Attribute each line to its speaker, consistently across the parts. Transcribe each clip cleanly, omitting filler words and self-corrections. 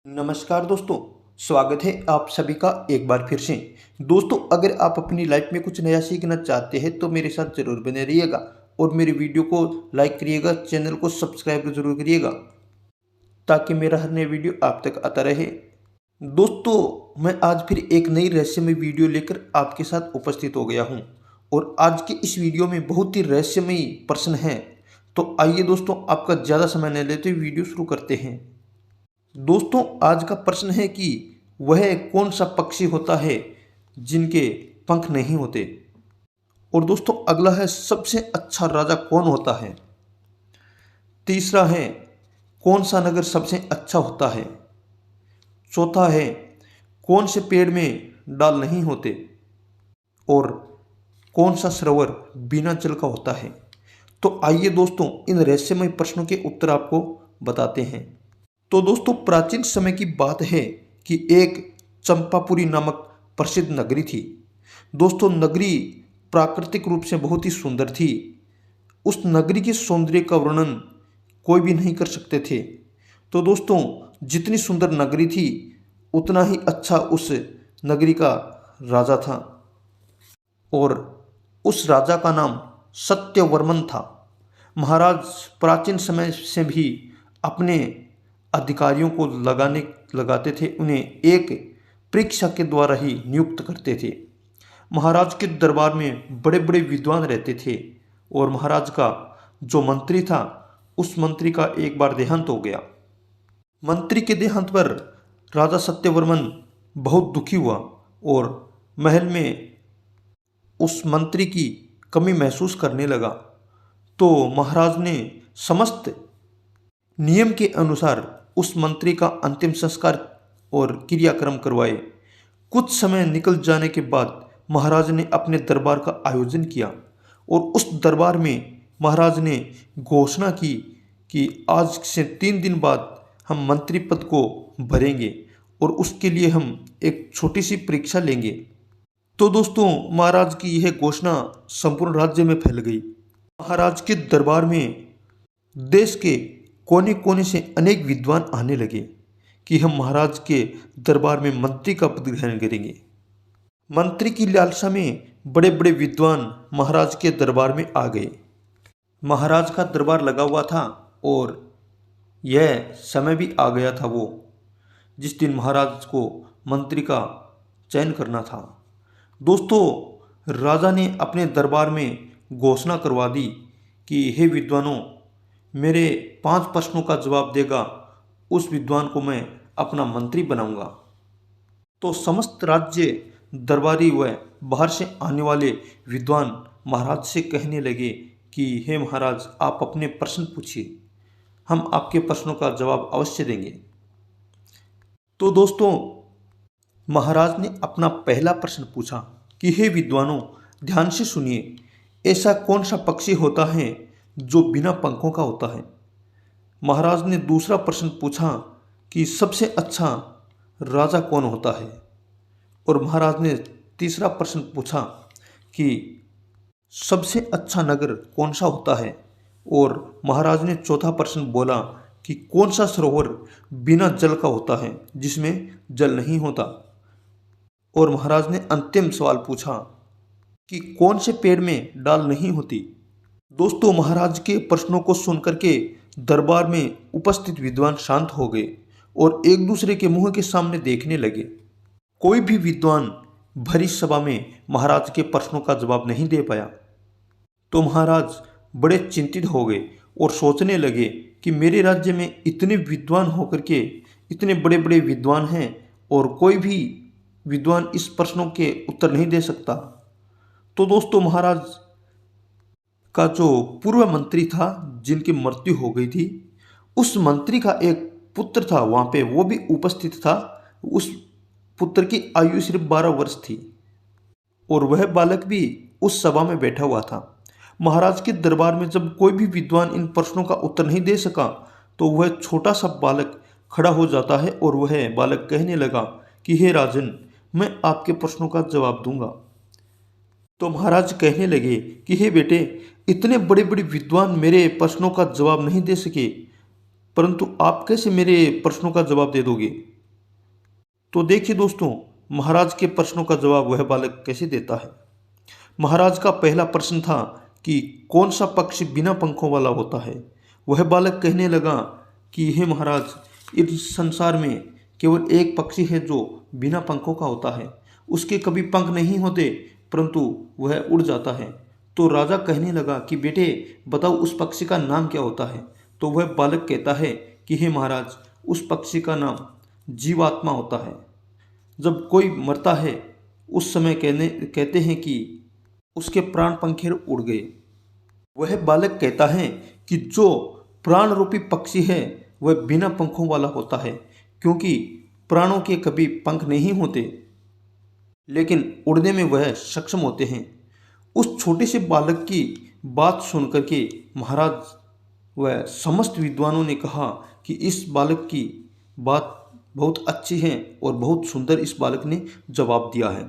Speaker 1: नमस्कार दोस्तों, स्वागत है आप सभी का एक बार फिर से। दोस्तों, अगर आप अपनी लाइफ में कुछ नया सीखना चाहते हैं तो मेरे साथ ज़रूर बने रहिएगा और मेरे वीडियो को लाइक करिएगा, चैनल को सब्सक्राइब ज़रूर करिएगा ताकि मेरा हर नया वीडियो आप तक आता रहे। दोस्तों, मैं आज फिर एक नई रहस्यमय वीडियो लेकर आपके साथ उपस्थित हो गया हूँ और आज के इस वीडियो में बहुत ही रहस्यमयी प्रश्न हैं। तो आइए दोस्तों, आपका ज़्यादा समय न लेते हुए वीडियो शुरू करते हैं। दोस्तों, आज का प्रश्न है कि वह कौन सा पक्षी होता है जिनके पंख नहीं होते। और दोस्तों, अगला है सबसे अच्छा राजा कौन होता है। तीसरा है कौन सा नगर सबसे अच्छा होता है। चौथा है कौन से पेड़ में डाल नहीं होते और कौन सा सरोवर बिना जल का होता है। तो आइए दोस्तों, इन रहस्यमय प्रश्नों के उत्तर आपको बताते हैं। तो दोस्तों, प्राचीन समय की बात है कि एक चंपापुरी नामक प्रसिद्ध नगरी थी। दोस्तों, नगरी प्राकृतिक रूप से बहुत ही सुंदर थी। उस नगरी के सौंदर्य का वर्णन कोई भी नहीं कर सकते थे। तो दोस्तों, जितनी सुंदर नगरी थी उतना ही अच्छा उस नगरी का राजा था और उस राजा का नाम सत्यवर्मन था। महाराज प्राचीन समय से भी अपने अधिकारियों को लगाते थे, उन्हें एक परीक्षा के द्वारा ही नियुक्त करते थे। महाराज के दरबार में बड़े बड़े विद्वान रहते थे और महाराज का जो मंत्री था उस मंत्री का एक बार देहांत हो गया। मंत्री के देहांत पर राजा सत्यवर्मन बहुत दुखी हुआ और महल में उस मंत्री की कमी महसूस करने लगा। तो महाराज ने समस्त नियम के अनुसार उस मंत्री का अंतिम संस्कार और क्रियाक्रम करवाए। कुछ समय निकल जाने के बाद महाराज ने अपने दरबार का आयोजन किया और उस दरबार में महाराज ने घोषणा की कि आज से 3 दिन बाद हम मंत्री पद को भरेंगे और उसके लिए हम एक छोटी सी परीक्षा लेंगे। तो दोस्तों, महाराज की यह घोषणा संपूर्ण राज्य में फैल गई। महाराज के दरबार में देश के कोने कोने से अनेक विद्वान आने लगे कि हम महाराज के दरबार में मंत्री का पद ग्रहण करेंगे। मंत्री की लालसा में बड़े बड़े विद्वान महाराज के दरबार में आ गए। महाराज का दरबार लगा हुआ था और यह समय भी आ गया था वो जिस दिन महाराज को मंत्री का चयन करना था। दोस्तों, राजा ने अपने दरबार में घोषणा करवा दी कि हे विद्वानों, मेरे 5 प्रश्नों का जवाब देगा उस विद्वान को मैं अपना मंत्री बनाऊंगा। तो समस्त राज्य दरबारी व बाहर से आने वाले विद्वान महाराज से कहने लगे कि हे महाराज, आप अपने प्रश्न पूछिए, हम आपके प्रश्नों का जवाब अवश्य देंगे। तो दोस्तों, महाराज ने अपना पहला प्रश्न पूछा कि हे विद्वानों, ध्यान से सुनिए, ऐसा कौन सा पक्षी होता है जो बिना पंखों का होता है। महाराज ने दूसरा प्रश्न पूछा कि सबसे अच्छा राजा कौन होता है और महाराज ने तीसरा प्रश्न पूछा कि सबसे अच्छा नगर कौन सा होता है और महाराज ने चौथा प्रश्न बोला कि कौन सा सरोवर बिना जल का होता है, जिसमें जल नहीं होता। और महाराज ने अंतिम सवाल पूछा कि कौन से पेड़ में डाल नहीं होती। दोस्तों, महाराज के प्रश्नों को सुनकर के दरबार में उपस्थित विद्वान शांत हो गए और एक दूसरे के मुंह के सामने देखने लगे। कोई भी विद्वान भरी सभा में महाराज के प्रश्नों का जवाब नहीं दे पाया। तो महाराज बड़े चिंतित हो गए और सोचने लगे कि मेरे राज्य में इतने विद्वान होकर के इतने बड़े बड़े विद्वान हैं और कोई भी विद्वान इस प्रश्नों के उत्तर नहीं दे सकता। तो दोस्तों, महाराज का जो पूर्व मंत्री था जिनकी मृत्यु हो गई थी, उस मंत्री का एक पुत्र था वहाँ पे, वो भी उपस्थित था। उस पुत्र की आयु सिर्फ 12 वर्ष थी और वह बालक भी उस सभा में बैठा हुआ था। महाराज के दरबार में जब कोई भी विद्वान इन प्रश्नों का उत्तर नहीं दे सका तो वह छोटा सा बालक खड़ा हो जाता है और वह बालक कहने लगा कि हे राजन, मैं आपके प्रश्नों का जवाब दूंगा। तो महाराज कहने लगे कि हे बेटे, इतने बड़े बड़े विद्वान मेरे प्रश्नों का जवाब नहीं दे सके, परंतु आप कैसे मेरे प्रश्नों का जवाब दे दोगे। तो देखिए दोस्तों, महाराज के प्रश्नों का जवाब वह बालक कैसे देता है। महाराज का पहला प्रश्न था कि कौन सा पक्षी बिना पंखों वाला होता है। वह बालक कहने लगा कि हे महाराज, इस संसार में केवल एक पक्षी है जो बिना पंखों का होता है। उसके कभी पंख नहीं होते, परंतु वह उड़ जाता है। तो राजा कहने लगा कि बेटे बताओ उस पक्षी का नाम क्या होता है। तो वह बालक कहता है कि हे महाराज, उस पक्षी का नाम जीवात्मा होता है। जब कोई मरता है उस समय कहते हैं कि उसके प्राण पंखेर उड़ गए। वह बालक कहता है कि जो प्राण रूपी पक्षी है वह बिना पंखों वाला होता है, क्योंकि प्राणों के कभी पंख नहीं होते, लेकिन उड़ने में वह सक्षम होते हैं। उस छोटे से बालक की बात सुनकर के महाराज व समस्त विद्वानों ने कहा कि इस बालक की बात बहुत अच्छी है और बहुत सुंदर इस बालक ने जवाब दिया है।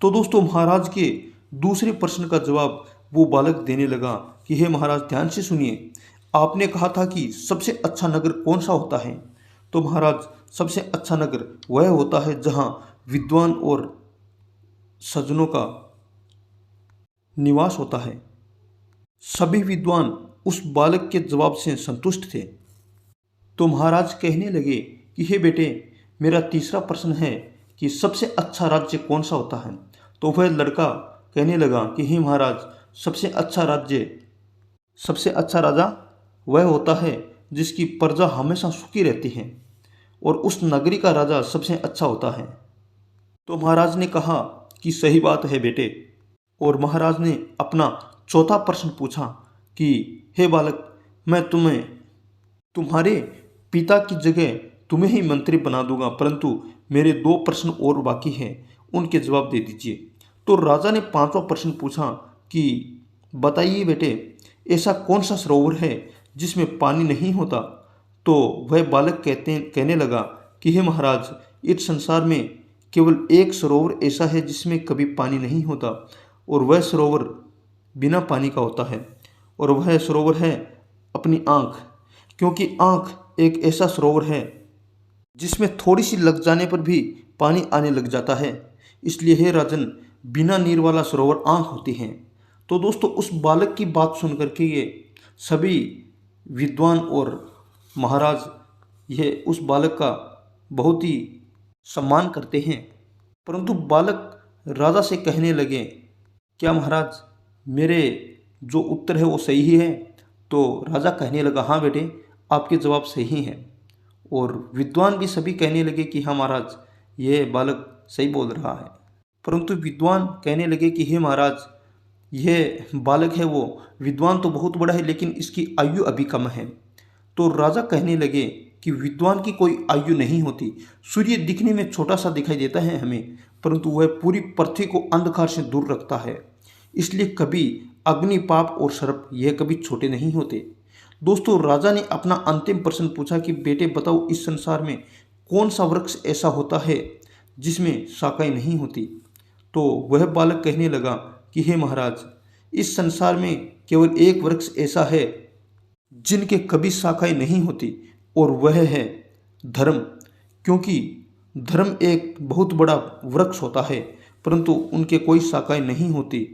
Speaker 1: तो दोस्तों, महाराज के दूसरे प्रश्न का जवाब वो बालक देने लगा कि हे महाराज, ध्यान से सुनिए, आपने कहा था कि सबसे अच्छा नगर कौन सा होता है। तो महाराज, सबसे अच्छा नगर वह होता है जहाँ विद्वान और सज्जनों का निवास होता है। सभी विद्वान उस बालक के जवाब से संतुष्ट थे। तो महाराज कहने लगे कि हे बेटे, मेरा तीसरा प्रश्न है कि सबसे अच्छा राज्य कौन सा होता है। तो वह लड़का कहने लगा कि हे महाराज, सबसे अच्छा राजा वह होता है जिसकी प्रजा हमेशा सुखी रहती है, और उस नगरी का राजा सबसे अच्छा होता है। तो महाराज ने कहा कि सही बात है बेटे। और महाराज ने अपना चौथा प्रश्न पूछा कि हे बालक, मैं तुम्हारे पिता की जगह तुम्हें ही मंत्री बना दूंगा, परंतु मेरे 2 प्रश्न और बाकी हैं, उनके जवाब दे दीजिए। तो राजा ने 5वां प्रश्न पूछा कि बताइए बेटे, ऐसा कौन सा सरोवर है जिसमें पानी नहीं होता। तो वह बालक कहने लगा कि हे महाराज, इस संसार में केवल एक सरोवर ऐसा है जिसमें कभी पानी नहीं होता, और वह सरोवर बिना पानी का होता है, और वह सरोवर है अपनी आँख। क्योंकि आँख एक ऐसा सरोवर है जिसमें थोड़ी सी लग जाने पर भी पानी आने लग जाता है, इसलिए हे राजन, बिना नीर वाला सरोवर आँख होती है। तो दोस्तों, उस बालक की बात सुनकर के ये सभी विद्वान और महाराज यह उस बालक का बहुत ही सम्मान करते हैं। परंतु बालक राजा से कहने लगे, क्या महाराज, मेरे जो उत्तर है वो सही ही है। तो राजा कहने लगा, हाँ बेटे, आपके जवाब सही हैं। और विद्वान भी सभी कहने लगे कि हाँ महाराज, यह बालक सही बोल रहा है। परंतु विद्वान कहने लगे कि हे महाराज, यह बालक है वो विद्वान तो बहुत बड़ा है, लेकिन इसकी आयु अभी कम है। तो राजा कहने लगे कि विद्वान की कोई आयु नहीं होती। सूर्य दिखने में छोटा सा दिखाई देता है हमें, परंतु वह पूरी पृथ्वी को अंधकार से दूर रखता है। इसलिए कभी अग्नि, पाप और सर्प यह कभी छोटे नहीं होते। दोस्तों, राजा ने अपना अंतिम प्रश्न पूछा कि बेटे बताओ, इस संसार में कौन सा वृक्ष ऐसा होता है जिसमें शाखाएं नहीं होती। तो वह बालक कहने लगा कि हे महाराज, इस संसार में केवल एक वृक्ष ऐसा है जिनके कभी शाखाएं नहीं होती, और वह है धर्म। क्योंकि धर्म एक बहुत बड़ा वृक्ष होता है, परंतु उनके कोई शाखाएं नहीं होती।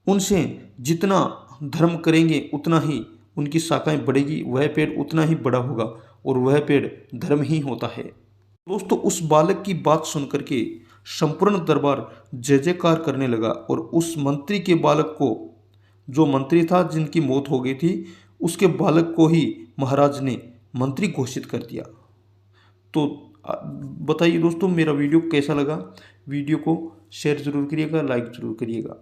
Speaker 1: उनसे जितना धर्म करेंगे उतना ही उनकी शाखाएं बढ़ेगी, वह पेड़ उतना ही बड़ा होगा, और वह पेड़ धर्म ही होता है। दोस्तों, उस बालक की बात सुनकर के संपूर्ण दरबार जय जयकार करने लगा, और उस मंत्री के बालक को, जो मंत्री था जिनकी मौत हो गई थी, उसके बालक को ही महाराज ने मंत्री घोषित कर दिया। तो बताइए दोस्तों, मेरा वीडियो कैसा लगा। वीडियो को शेयर ज़रूर करिएगा, लाइक ज़रूर करिएगा।